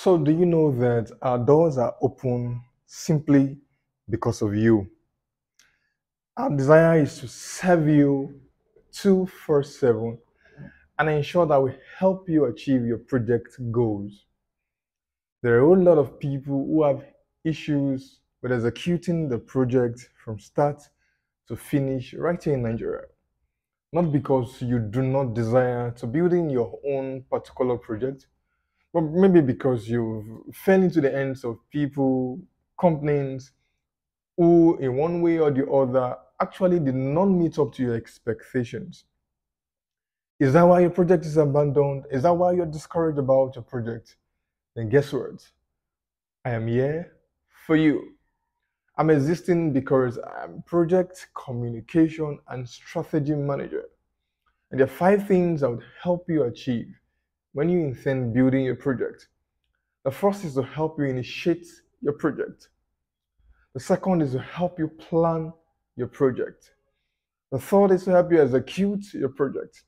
So, do you know that our doors are open simply because of you? Our desire is to serve you 24/7 and ensure that we help you achieve your project goals. There are a whole lot of people who have issues with executing the project from start to finish right here in Nigeria. Not because you do not desire to build in your own particular project, but maybe because you fell into the hands of people, companies who, in one way or the other, actually did not meet up to your expectations. Is that why your project is abandoned? Is that why you're discouraged about your project? Then guess what? I am here for you. I'm existing because I'm project communication and strategy manager. And there are five things that would help you achieve when you intend building your project. The first is to help you initiate your project. The second is to help you plan your project. The third is to help you execute your project.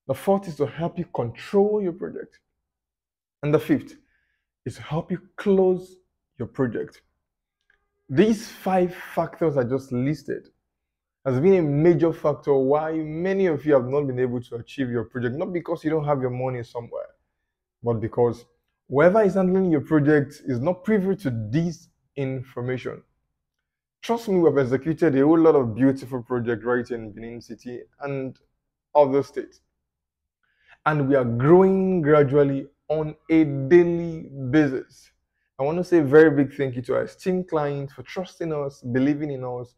The fourth is to help you control your project. And the fifth is to help you close your project. These five factors I just listed has been a major factor why many of you have not been able to achieve your project, not because you don't have your money somewhere, but because whoever is handling your project is not privy to this information. Trust me, we've executed a whole lot of beautiful projects right in Benin City and other states. And we are growing gradually on a daily basis. I want to say a very big thank you to our esteemed clients for trusting us, believing in us,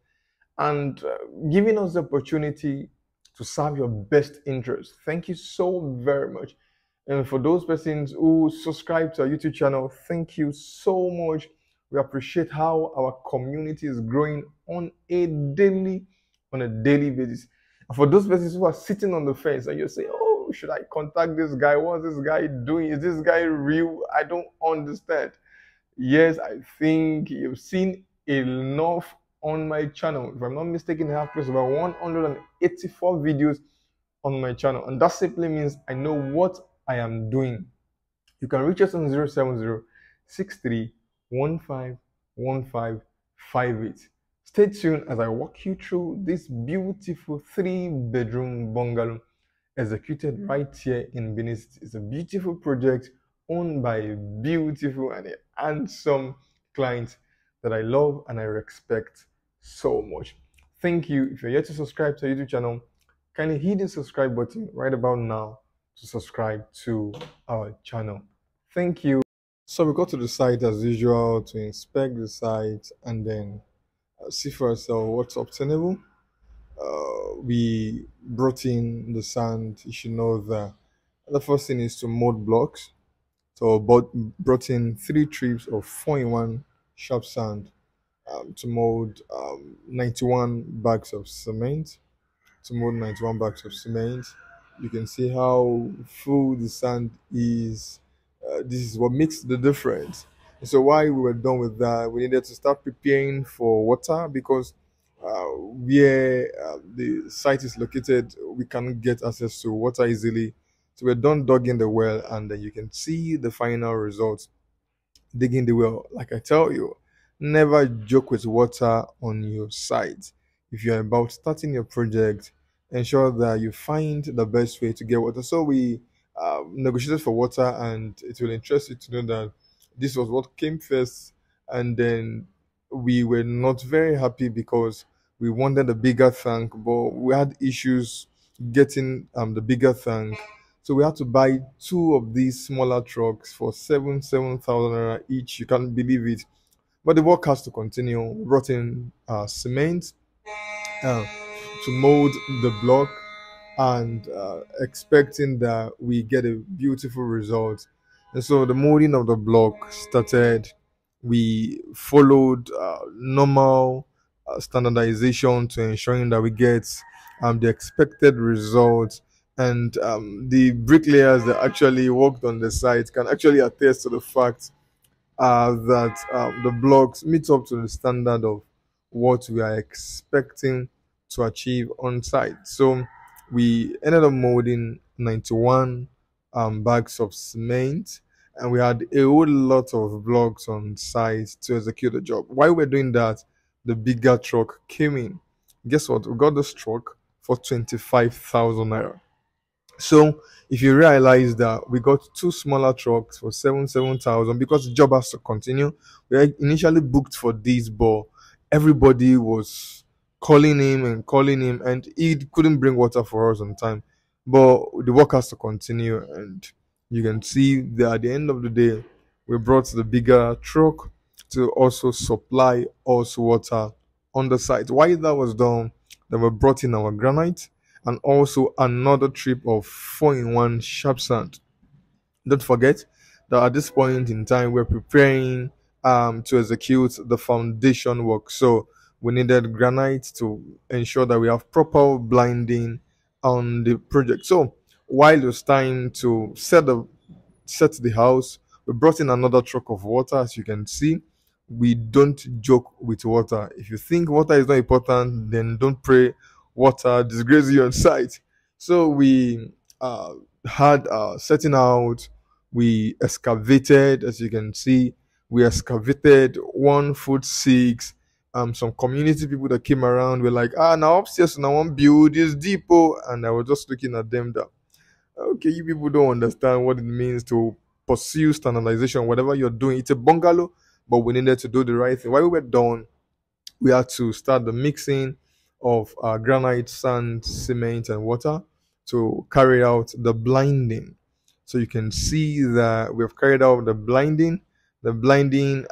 and giving us the opportunity to serve your best interest. Thank you so very much. And for those persons who subscribe to our YouTube channel, thank you so much. We appreciate how our community is growing on a daily basis. And for those persons who are sitting on the fence and you say, "Oh, should I contact this guy? What's this guy doing? Is this guy real? I don't understand." Yes, I think you've seen enough on my channel. If I'm not mistaken, I have close about 184 videos on my channel, and that simply means I know what I am doing. You can reach us on 070-6315-1558. Stay tuned as I walk you through this beautiful three-bedroom bungalow executed right here in Benin City. It's a beautiful project owned by a beautiful and a handsome client that I love and I respect so much. Thank you. If you're yet to subscribe to our YouTube channel, kindly hit the subscribe button right about now to subscribe to our channel. Thank you. So we go to the site as usual to inspect the site and then see for ourselves what's obtainable. We brought in the sand. You should know that the first thing is to mold blocks. So brought in 3 trips of 4-in-1 sharp sand to mold 91 bags of cement. To mold 91 bags of cement. You can see how full the sand is. This is what makes the difference. And so while we were done with that, we needed to start preparing for water because where the site is located, we cannot get access to water easily. So we're done digging the well, and then you can see the final results. Digging the well, like I tell you, never joke with water on your site. If you're about starting your project, ensure that you find the best way to get water. So we negotiated for water, and it will interest you to know that this was what came first, and then we were not very happy because we wanted a bigger tank, but we had issues getting the bigger tank. So we had to buy two of these smaller trucks for 7,000 naira each. You can't believe it. But the work has to continue. We brought in cement uh, to mold the block and expecting that we get a beautiful result. And so the molding of the block started. We followed normal standardization to ensuring that we get the expected results. And the bricklayers that actually worked on the site can actually attest to the fact that the blocks meet up to the standard of what we are expecting to achieve on site. So we ended up molding 91 bags of cement, and we had a whole lot of blocks on site to execute the job. While we're doing that, the bigger truck came in. Guess what? We got this truck for 25,000 naira. So if you realize that we got two smaller trucks for 7,000 because the job has to continue. We had initially booked for this, but everybody was calling him, and he couldn't bring water for us on time. But the work has to continue, and you can see that at the end of the day, we brought the bigger truck to also supply us water on the site. While that was done, then we brought in our granite and also another trip of 4-in-1 sharp sand. Don't forget that at this point in time, we're preparing to execute the foundation work. So we needed granite to ensure that we have proper blinding on the project. So while it was time to set the house, we brought in another truck of water. As you can see, we don't joke with water. If you think water is not important, then don't pray water disgrace you on site. So we had setting out, we excavated, as you can see, we excavated 1 foot 6. Some community people that came around were like, now upstairs, now one build is depot, and I was just looking at them that, okay, you people don't understand what it means to pursue standardization. Whatever you're doing, it's a bungalow, but we needed to do the right thing. While we were done, we had to start the mixing of granite, sand, cement, and water to carry out the blinding. So you can see that we have carried out the blinding. The blinding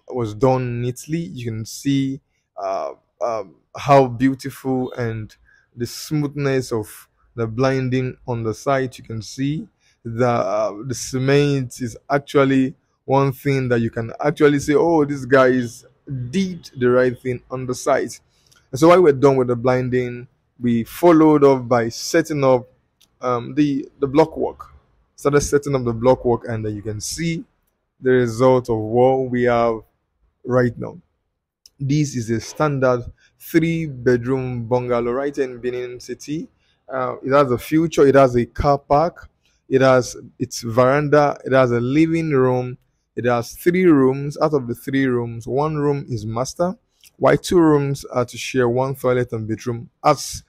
was done neatly. You can see how beautiful and the smoothness of the blinding on the site. You can see that the cement is actually one thing that you can actually say, oh, this guy did the right thing on the site. And so while we're done with the blinding, we followed up by setting up the block work. Started setting up the block work, and then you can see the result of what we have right now. This is a standard 3-bedroom bungalow right in Benin City. It has a future, it has a car park, it has its veranda, it has a living room, it has 3 rooms. Out of the 3 rooms, 1 room is master, while 2 rooms are to share 1 toilet and bedroom as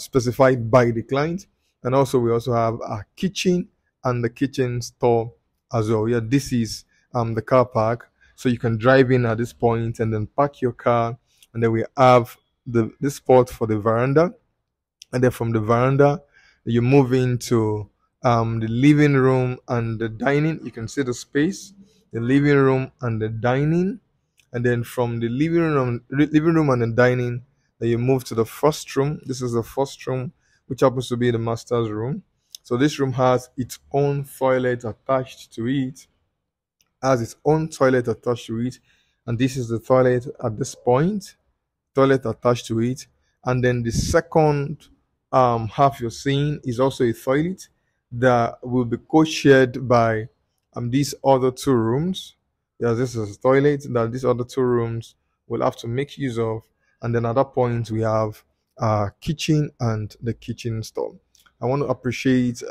specified by the client. And also, we also have a kitchen and the kitchen store as well. Yeah, this is the car park. So you can drive in at this point and then park your car. And then we have this spot for the veranda. And then from the veranda, you move into the living room and the dining. You can see the space, the living room and the dining. And then from the living room and the dining, then you move to the first room. This is the first room, which happens to be the master's room. So this room has its own toilet attached to it, and this is the toilet at this point, toilet attached to it. And then the second half you're seeing is also a toilet that will be co-shared by these other 2 rooms. Yeah, this is a toilet that these other 2 rooms will have to make use of. And then at that point, we have kitchen and the kitchen store. I want to appreciate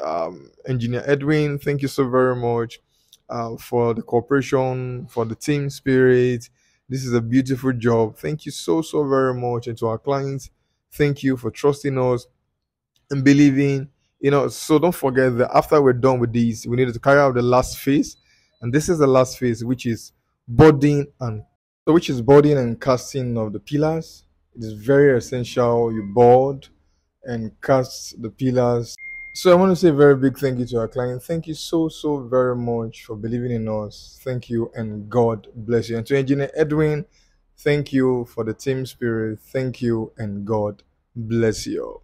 Engineer Edwin. Thank you so very much for the cooperation, for the team spirit. This is a beautiful job. Thank you so, so very much. And to our clients, thank you for trusting us and believing. So don't forget that after we're done with these, we needed to carry out the last phase. And this is the last phase, which is boarding and casting of the pillars. It is very essential you board and cast the pillars. So I want to say a very big thank you to our client. Thank you so, so very much for believing in us. Thank you, and God bless you. And to Engineer Edwin, thank you for the team spirit. Thank you, and God bless you.